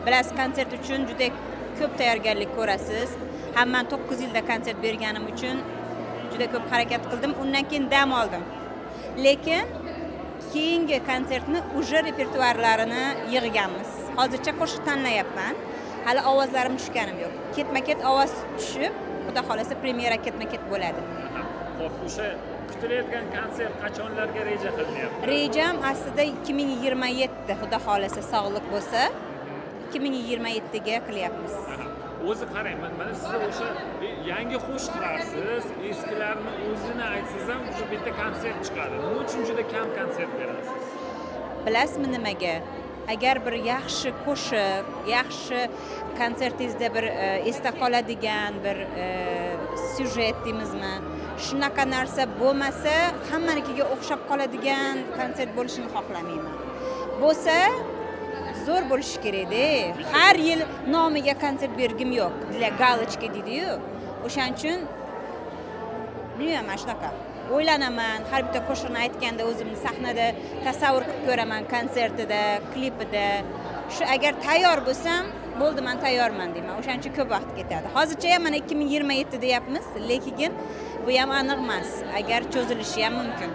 Bilasiz, konsert uchun juda ko'p tayyorgarlik ko'rasiz. Ham men 9 yilda konsert berganim uchun juda ko'p harakat qildim. Undan keyin dam oldim. Lekin keyingi konsertni uje repertuarlarini yig'ganmiz. Hozircha qo'shiq tanlayapman. Hali ovozlarim tushganim yo'q. Ketma-ket ovoz tushib, xudo xolasa premyera ketma-ket bo'ladi. Xo'p, o'sha kutilayotgan konsert qachonlarga reja qilinyapti? Rejam aslida 2027, xudo xolasa sog'lik bo'lsa, 2027 ga qilyapmiz. O'zi qarang, mana siz o'sha yangi qo'shiqlarsiz, eskilarni o'zini aytsangiz ham o'sha bitta konsert chiqadi. Nima uchun juda kam konsert berasiz? Bilasizmi nimaga? Agar bir yaxshi qo'shiq, yaxshi konsertingizda bir esda qoladigan bir syujet deymizmi? Shunaqa narsa bo'lmasa, hammanikiga o'xshab qoladigan konsert bo'lishini xohlamayman. Bo'lsa, zo'r bo'lishi kerak-da. Har yil nomiga konsert bergim yo'q. Для галочки deydi-yu. O'shaning uchun bilmayman shunaqa. O'ylanaman, har bitta qo'shiqni aytganda o'zimni sahnada tasavvur qilib ko'raman, konsertida, klipida. Shu agar tayyor bo'lsam, bo'ldi, men tayyorman deyman. O'shaning uchun ko'p vaqt ketadi. Hozircha ham mana 2027 deyapmiz, lekin bu ham aniq emas. Agar cho'zilishi ham mumkin.